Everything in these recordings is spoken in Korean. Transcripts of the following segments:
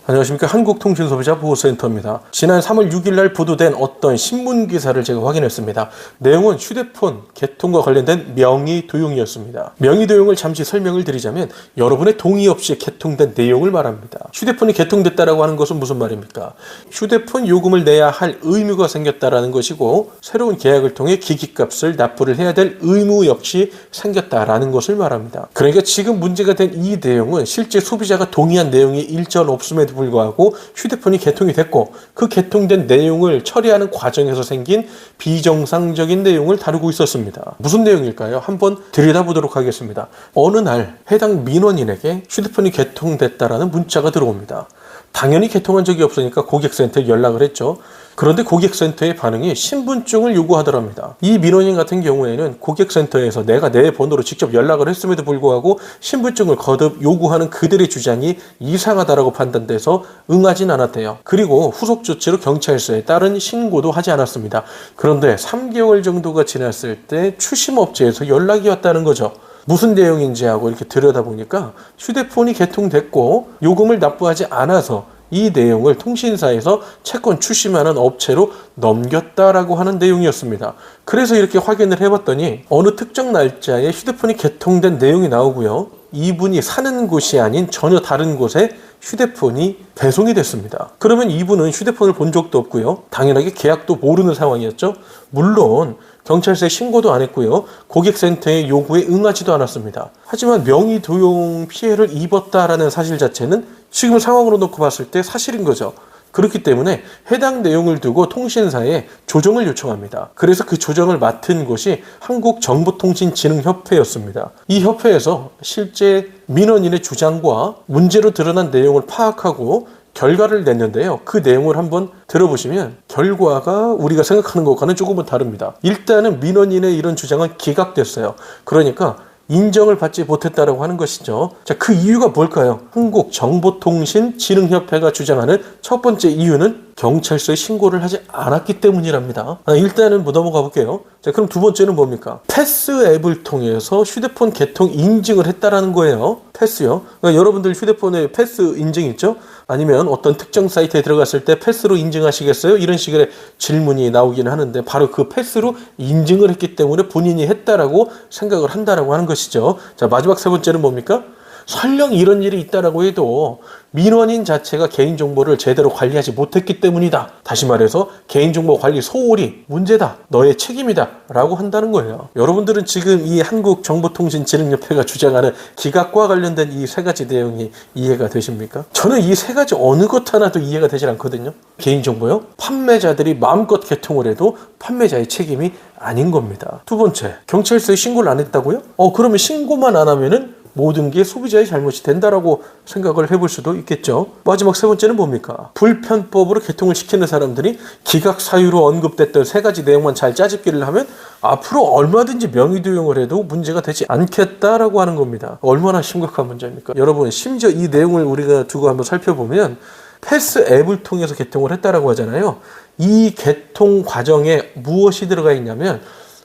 안녕하십니까. 한국통신소비자보호센터입니다. 지난 3월 6일 날 보도된 어떤 신문기사를 제가 확인했습니다. 내용은 휴대폰 개통과 관련된 명의 도용이었습니다. 명의 도용을 잠시 설명을 드리자면 여러분의 동의 없이 개통된 내용을 말합니다. 휴대폰이 개통됐다라고 하는 것은 무슨 말입니까? 휴대폰 요금을 내야 할 의무가 생겼다라는 것이고, 새로운 계약을 통해 기기값을 납부를 해야 될 의무 역시 생겼다라는 것을 말합니다. 그러니까 지금 문제가 된 이 내용은 실제 소비자가 동의한 내용이 일절 없음에도 불구하고 휴대폰이 개통이 됐고, 그 개통된 내용을 처리하는 과정에서 생긴 비정상적인 내용을 다루고 있었습니다. 무슨 내용일까요? 한번 들여다보도록 하겠습니다. 어느 날 해당 민원인에게 휴대폰이 개통됐다라는 문자가 들어옵니다. 당연히 개통한 적이 없으니까 고객센터에 연락을 했죠. 그런데 고객센터의 반응이 신분증을 요구하더랍니다. 이 민원인 같은 경우에는 고객센터에서 내가 내 번호로 직접 연락을 했음에도 불구하고 신분증을 거듭 요구하는 그들의 주장이 이상하다라고 판단돼서 응하진 않았대요. 그리고 후속 조치로 경찰서에 따른 신고도 하지 않았습니다. 그런데 3개월 정도가 지났을 때 추심업체에서 연락이 왔다는 거죠. 무슨 내용인지 하고 이렇게 들여다보니까 휴대폰이 개통됐고 요금을 납부하지 않아서 이 내용을 통신사에서 채권 추심하는 업체로 넘겼다라고 하는 내용이었습니다. 그래서 이렇게 확인을 해봤더니 어느 특정 날짜에 휴대폰이 개통된 내용이 나오고요. 이분이 사는 곳이 아닌 전혀 다른 곳에 휴대폰이 배송이 됐습니다. 그러면 이분은 휴대폰을 본 적도 없고요. 당연하게 계약도 모르는 상황이었죠. 물론 경찰서에 신고도 안 했고요. 고객센터의 요구에 응하지도 않았습니다. 하지만 명의 도용 피해를 입었다라는 사실 자체는 지금 상황으로 놓고 봤을 때 사실인 거죠. 그렇기 때문에 해당 내용을 두고 통신사에 조정을 요청합니다. 그래서 그 조정을 맡은 곳이 한국정보통신진흥협회였습니다. 이 협회에서 실제 민원인의 주장과 문제로 드러난 내용을 파악하고 결과를 냈는데요. 그 내용을 한번 들어보시면 결과가 우리가 생각하는 것과는 조금은 다릅니다. 일단은 민원인의 이런 주장은 기각됐어요. 그러니까 인정을 받지 못했다라고 하는 것이죠. 자, 그 이유가 뭘까요? 한국정보통신진흥협회가 주장하는 첫 번째 이유는 경찰서에 신고를 하지 않았기 때문이랍니다. 일단은 넘어가 볼게요. 자, 그럼 두 번째는 뭡니까? 패스 앱을 통해서 휴대폰 개통 인증을 했다라는 거예요. 패스요. 그러니까 여러분들 휴대폰에 패스 인증 있죠? 아니면 어떤 특정 사이트에 들어갔을 때 패스로 인증하시겠어요? 이런 식의 질문이 나오긴 하는데 바로 그 패스로 인증을 했기 때문에 본인이 했다라고 생각을 한다라고 하는 것이죠. 자, 마지막 세 번째는 뭡니까? 설령 이런 일이 있다라고 해도 민원인 자체가 개인정보를 제대로 관리하지 못했기 때문이다. 다시 말해서 개인정보 관리 소홀이 문제다. 너의 책임이다. 라고 한다는 거예요. 여러분들은 지금 이 한국정보통신진흥협회가 주장하는 기각과 관련된 이 세 가지 내용이 이해가 되십니까? 저는 이 세 가지 어느 것 하나도 이해가 되질 않거든요. 개인정보요? 판매자들이 마음껏 개통을 해도 판매자의 책임이 아닌 겁니다. 두 번째, 경찰서에 신고를 안 했다고요? 그러면 신고만 안 하면은 모든 게 소비자의 잘못이 된다라고 생각을 해볼 수도 있겠죠. 마지막 세 번째는 뭡니까? 불편법으로 개통을 시키는 사람들이 기각 사유로 언급됐던 세 가지 내용만 잘 짜집기를 하면 앞으로 얼마든지 명의 도용을 해도 문제가 되지 않겠다라고 하는 겁니다. 얼마나 심각한 문제입니까? 여러분, 심지어 이 내용을 우리가 두고 한번 살펴보면 패스 앱을 통해서 개통을 했다라고 하잖아요. 이 개통 과정에 무엇이 들어가 있냐면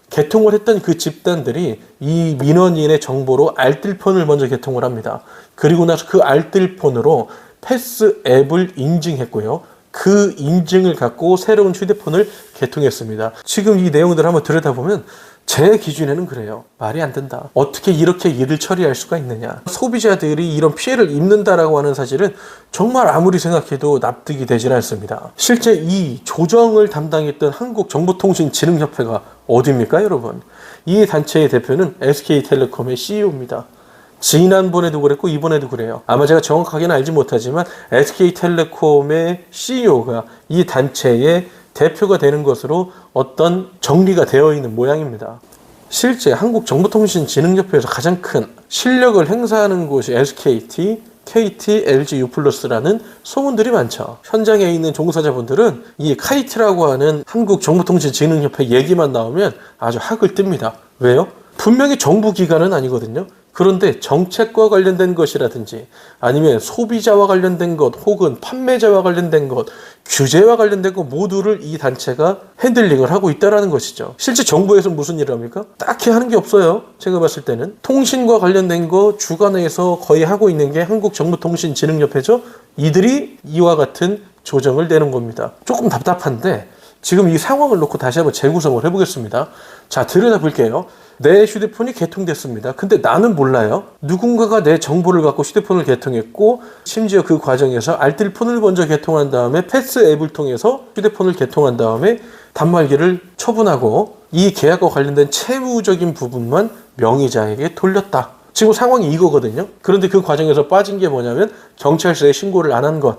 개통을 했던 그 집단들이 이 민원인의 정보로 알뜰폰을 먼저 개통을 합니다. 그리고 나서 그 알뜰폰으로 패스 앱을 인증했고요. 그 인증을 갖고 새로운 휴대폰을 개통했습니다. 지금 이 내용들을 한번 들여다보면 제 기준에는 그래요. 말이 안 된다. 어떻게 이렇게 일을 처리할 수가 있느냐. 소비자들이 이런 피해를 입는다라고 하는 사실은 정말 아무리 생각해도 납득이 되질 않습니다. 실제 이 조정을 담당했던 한국정보통신진흥협회가 어디입니까, 여러분? 이 단체의 대표는 SK텔레콤의 CEO입니다. 지난번에도 그랬고 이번에도 그래요. 아마 제가 정확하게는 알지 못하지만 SK텔레콤의 CEO가 이 단체의 대표가 되는 것으로 어떤 정리가 되어 있는 모양입니다. 실제 한국정보통신진흥협회에서 가장 큰 실력을 행사하는 곳이 SKT, KT, LG U+라는 소문들이 많죠. 현장에 있는 종사자분들은 이 카이트라고 하는 한국정보통신진흥협회 얘기만 나오면 아주 학을 띱니다. 왜요? 분명히 정부 기관은 아니거든요. 그런데 정책과 관련된 것이라든지 아니면 소비자와 관련된 것 혹은 판매자와 관련된 것, 규제와 관련된 것 모두를 이 단체가 핸들링을 하고 있다는 것이죠. 실제 정부에서 무슨 일을 합니까? 딱히 하는 게 없어요. 제가 봤을 때는. 통신과 관련된 거 주관해서 거의 하고 있는 게 한국정보통신진흥협회죠. 이들이 이와 같은 조정을 내는 겁니다. 조금 답답한데 지금 이 상황을 놓고 다시 한번 재구성을 해보겠습니다. 자, 들여다볼게요. 내 휴대폰이 개통됐습니다. 근데 나는 몰라요. 누군가가 내 정보를 갖고 휴대폰을 개통했고 심지어 그 과정에서 알뜰폰을 먼저 개통한 다음에 패스 앱을 통해서 휴대폰을 개통한 다음에 단말기를 처분하고 이 계약과 관련된 채무적인 부분만 명의자에게 돌렸다. 지금 상황이 이거거든요. 그런데 그 과정에서 빠진 게 뭐냐면 경찰서에 신고를 안 한 것,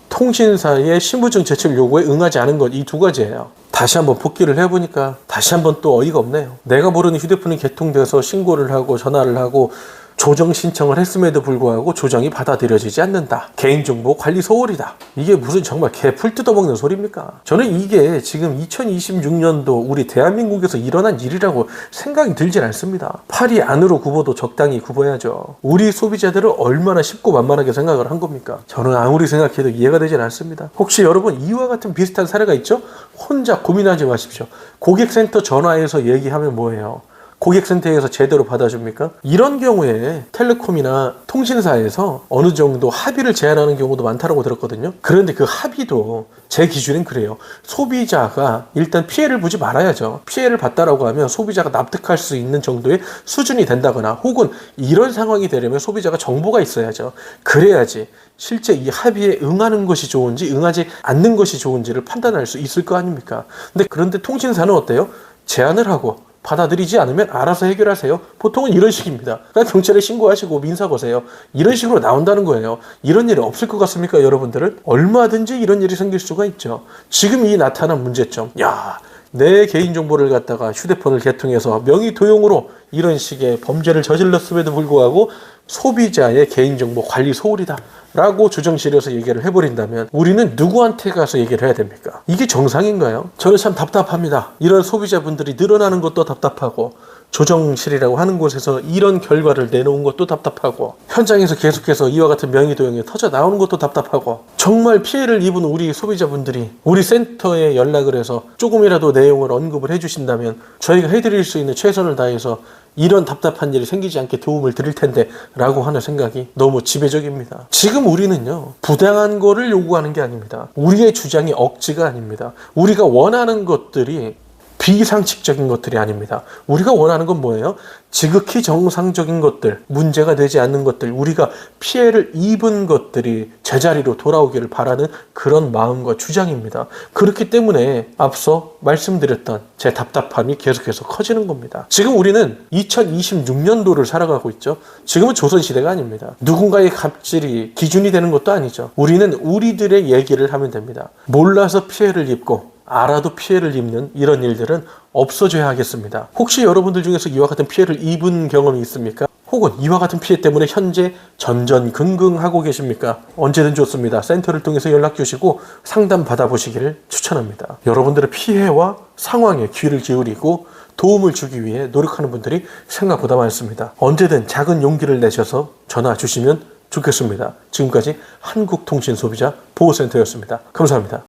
통신사의 신분증 제출 요구에 응하지 않은 것, 이 두 가지예요. 다시 한번 복기를 해보니까 다시 한번 또 어이가 없네요. 내가 모르는 휴대폰이 개통돼서 신고를 하고 전화를 하고 조정 신청을 했음에도 불구하고 조정이 받아들여지지 않는다. 개인정보 관리 소홀이다. 이게 무슨 정말 개 풀 뜯어먹는 소리입니까? 저는 이게 지금 2026년도 우리 대한민국에서 일어난 일이라고 생각이 들질 않습니다. 팔이 안으로 굽어도 적당히 굽어야죠. 우리 소비자들을 얼마나 쉽고 만만하게 생각을 한 겁니까? 저는 아무리 생각해도 이해가 되질 않습니다. 혹시 여러분 이와 같은 비슷한 사례가 있죠? 혼자 고민하지 마십시오. 고객센터 전화해서 얘기하면 뭐예요? 고객센터에서 제대로 받아줍니까? 이런 경우에 텔레콤이나 통신사에서 어느 정도 합의를 제한하는 경우도 많다고 들었거든요. 그런데 그 합의도 제 기준엔 그래요. 소비자가 일단 피해를 보지 말아야죠. 피해를 봤다라고 하면 소비자가 납득할 수 있는 정도의 수준이 된다거나 혹은 이런 상황이 되려면 소비자가 정보가 있어야죠. 그래야지 실제 이 합의에 응하는 것이 좋은지 응하지 않는 것이 좋은지를 판단할 수 있을 거 아닙니까? 그런데 통신사는 어때요? 제안을 하고 받아들이지 않으면 알아서 해결하세요. 보통은 이런 식입니다. 그러니까 경찰에 신고하시고 민사 거세요. 이런 식으로 나온다는 거예요. 이런 일이 없을 것 같습니까, 여러분들은? 얼마든지 이런 일이 생길 수가 있죠. 지금 이 나타난 문제점. 내 개인정보를 갖다가 휴대폰을 개통해서 명의 도용으로 이런 식의 범죄를 저질렀음에도 불구하고 소비자의 개인정보 관리 소홀이다 라고 조정실에서 얘기를 해버린다면 우리는 누구한테 가서 얘기를 해야 됩니까? 이게 정상인가요? 저는 참 답답합니다. 이런 소비자분들이 늘어나는 것도 답답하고 조정실이라고 하는 곳에서 이런 결과를 내놓은 것도 답답하고 현장에서 계속해서 이와 같은 명의 도용이 터져 나오는 것도 답답하고 정말 피해를 입은 우리 소비자분들이 우리 센터에 연락을 해서 조금이라도 내용을 언급을 해주신다면 저희가 해드릴 수 있는 최선을 다해서 이런 답답한 일이 생기지 않게 도움을 드릴 텐데 라고 하는 생각이 너무 지배적입니다. 지금 우리는요 부당한 거를 요구하는 게 아닙니다. 우리의 주장이 억지가 아닙니다. 우리가 원하는 것들이 비상식적인 것들이 아닙니다. 우리가 원하는 건 뭐예요? 지극히 정상적인 것들, 문제가 되지 않는 것들, 우리가 피해를 입은 것들이 제자리로 돌아오기를 바라는 그런 마음과 주장입니다. 그렇기 때문에 앞서 말씀드렸던 제 답답함이 계속해서 커지는 겁니다. 지금 우리는 2026년도를 살아가고 있죠. 지금은 조선시대가 아닙니다. 누군가의 갑질이 기준이 되는 것도 아니죠. 우리는 우리들의 얘기를 하면 됩니다. 몰라서 피해를 입고 알아도 피해를 입는 이런 일들은 없어져야 하겠습니다. 혹시 여러분들 중에서 이와 같은 피해를 입은 경험이 있습니까? 혹은 이와 같은 피해 때문에 현재 전전긍긍하고 계십니까? 언제든 좋습니다. 센터를 통해서 연락 주시고 상담 받아보시기를 추천합니다. 여러분들의 피해와 상황에 귀를 기울이고 도움을 주기 위해 노력하는 분들이 생각보다 많습니다. 언제든 작은 용기를 내셔서 전화 주시면 좋겠습니다. 지금까지 한국통신소비자보호센터였습니다. 감사합니다.